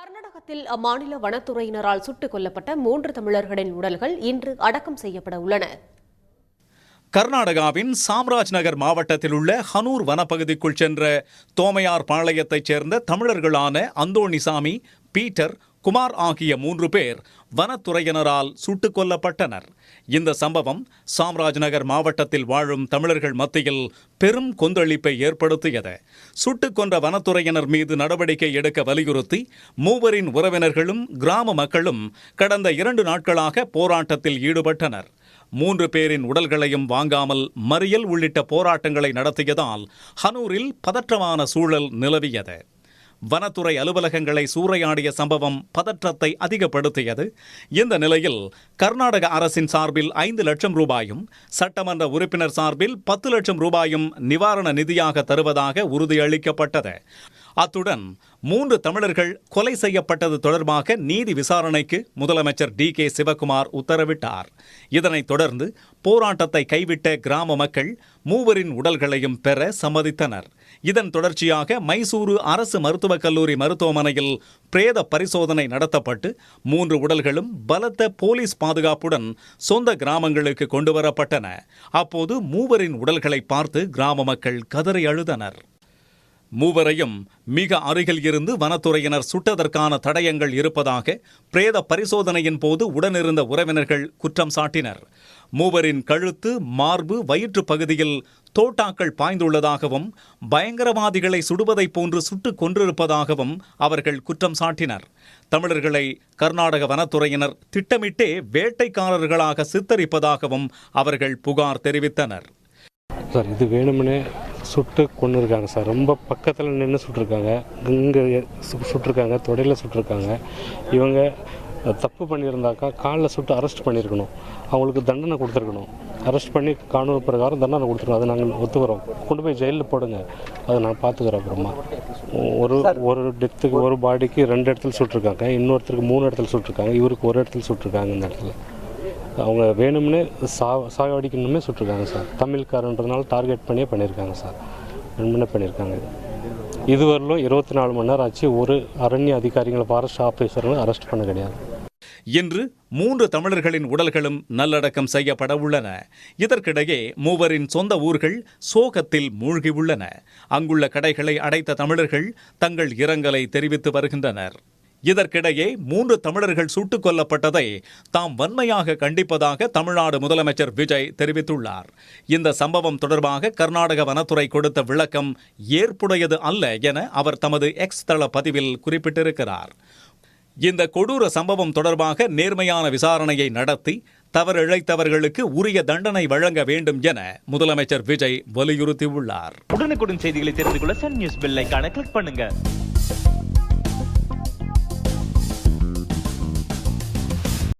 கர்நாடகத்தில் அம்மாநில வனத்துறையினரால் சுட்டுக் கொல்லப்பட்ட 3 தமிழர்களின் உடல்கள் இன்று அடக்கம் செய்யப்பட உள்ளன. கர்நாடகாவின் சாம்ராஜ்நகர் மாவட்டத்தில் உள்ள ஹனூர் வனப்பகுதிக்குள் சென்ற தோமையார் பாளையத்தைச் சேர்ந்த தமிழர்களான அந்தோணிசாமி, பீட்டர், குமார் ஆகிய 3 பேர் வனத்துறையினரால் சுட்டுக் கொல்லப்பட்டனர். இந்த சம்பவம் சாம்ராஜ்நகர் மாவட்டத்தில் வாழும் தமிழர்கள் மத்தியில் பெரும் கொந்தளிப்பை ஏற்படுத்தியது. சுட்டுக் கொன்ற வனத்துறையினர் மீது நடவடிக்கை எடுக்க வலியுறுத்தி மூவரின் உறவினர்களும் கிராம மக்களும் கடந்த 2 நாட்களாக போராட்டத்தில் ஈடுபட்டனர். 3 பேரின் உடல்களையும் வாங்காமல் மறியல் உள்ளிட்ட போராட்டங்களை நடத்தியதால் ஹனூரில் பதற்றமான சூழல் நிலவியது. வனத்துறை அலுவலகங்களை சூறையாடிய சம்பவம் பதற்றத்தை அதிகப்படுத்தியது. இந்த நிலையில் கர்நாடக அரசின் சார்பில் 5 லட்சம் ரூபாயும், சட்டமன்ற உறுப்பினர் சார்பில் 10 லட்சம் ரூபாயும் நிவாரண நிதியாக தருவதாக உறுதியளிக்கப்பட்டது. அத்துடன் 3 தமிழர்கள் கொலை செய்யப்பட்டது தொடர்பாக நீதி விசாரணைக்கு முதலமைச்சர் டி.கே. சிவக்குமார் உத்தரவிட்டார். இதனைத் தொடர்ந்து போராட்டத்தை கைவிட்ட கிராம மக்கள் மூவரின் உடல்களையும் பெற சம்மதித்தனர். இதன் தொடர்ச்சியாக மைசூரு அரசு மருத்துவக் கல்லூரி மருத்துவமனையில் பிரேத பரிசோதனை நடத்தப்பட்டு 3 உடல்களும் பலத்த போலீஸ் பாதுகாப்புடன் சொந்த கிராமங்களுக்கு கொண்டுவரப்பட்டன. அப்போது மூவரின் உடல்களை பார்த்து கிராம மக்கள் கதறி அழுதனர். மூவரையும் மிக அருகில் இருந்து வனத்துறையினர் சுட்டதற்கான தடயங்கள் இருப்பதாக பிரேத பரிசோதனையின் போது உடனிருந்த உறவினர்கள் குற்றம் சாட்டினர். மூவரின் கழுத்து, மார்பு, வயிற்று பகுதியில் தோட்டாக்கள் பாய்ந்துள்ளதாகவும் பயங்கரவாதிகளை சுடுவதைப் போன்று சுட்டுக் கொன்றிருப்பதாகவும் அவர்கள் குற்றம் சாட்டினர். தமிழர்களை கர்நாடக வனத்துறையினர் திட்டமிட்டே வேட்டைக்காரர்களாக சித்தரிப்பதாகவும் அவர்கள் புகார் தெரிவித்தனர். சார், இது வேணும்னே சுட்டு கொண்டு இருக்காங்க சார். ரொம்ப பக்கத்தில் நின்று சுட்டிருக்காங்க, இங்கே சுட்டிருக்காங்க, தொடையில் சுட்டிருக்காங்க. இவங்க தப்பு பண்ணியிருந்தாக்கா காலில் சுட்டு அரெஸ்ட் பண்ணியிருக்கணும், அவங்களுக்கு தண்டனை கொடுத்துருக்கணும். அரெஸ்ட் பண்ணி கானூன் பிரகாரம் தண்டனை கொடுத்துருக்கணும். அதை நாங்கள் ஒத்துக்கிறோம். கொண்டு போய் ஜெயிலில் போடுங்க, அதை நான் பார்த்துக்கிறேன். அப்புறமா ஒரு டெத்துக்கு ஒரு பாடிக்கு 2 இடத்துல சுட்டிருக்காங்க, இன்னொருத்தருக்கு 3 இடத்துல சுட்டிருக்காங்க, இவருக்கு 1 இடத்துல சுட்டிருக்காங்க. இந்த இடத்துல அவங்க வேணும்னே சாகடிக்கணுமே சுட்டிருக்காங்க சார். தமிழ்காரன்றதுனால டார்கெட் பண்ணியே பண்ணியிருக்காங்க சார். வேணும்னே பண்ணியிருக்காங்க. இதுவரையிலும் 24 மணி நேரம் ஆச்சு, ஒரு அரண்ய அதிகாரிகளை, ஃபாரஸ்ட் ஆஃபீஸர்களும் அரெஸ்ட் பண்ண கிடையாது. இன்று 3 தமிழர்களின் உடல்களும் நல்லடக்கம் செய்யப்பட உள்ளன. இதற்கிடையே மூவரின் சொந்த ஊர்கள் சோகத்தில் மூழ்கியுள்ளன. அங்குள்ள கடைகளை அடைத்த தமிழர்கள் தங்கள் இரங்கலை தெரிவித்து வருகின்றனர். இதற்கிடையே 3 தமிழர்கள் சுட்டுக் கொல்லப்பட்டதை தாம் வன்மையாக கண்டிப்பதாக தமிழ்நாடு முதலமைச்சர் விஜய் தெரிவித்துள்ளார். இந்த சம்பவம் தொடர்பாக கர்நாடக வனத்துறை கொடுத்த விளக்கம் ஏற்புடையது அல்ல என அவர் தமது எக்ஸ் தள பதிவில் குறிப்பிட்டிருக்கிறார். இந்த கொடூர சம்பவம் தொடர்பாக நேர்மையான விசாரணையை நடத்தி தவறிழைத்தவர்களுக்கு உரிய தண்டனை வழங்க வேண்டும் என முதலமைச்சர் விஜய் வலியுறுத்தியுள்ளார். உடனுக்குடன் செய்திகளை தெரிந்து கொள்ள சன் நியூஸ் பெல் ஐகானை கிளிக் பண்ணுங்க.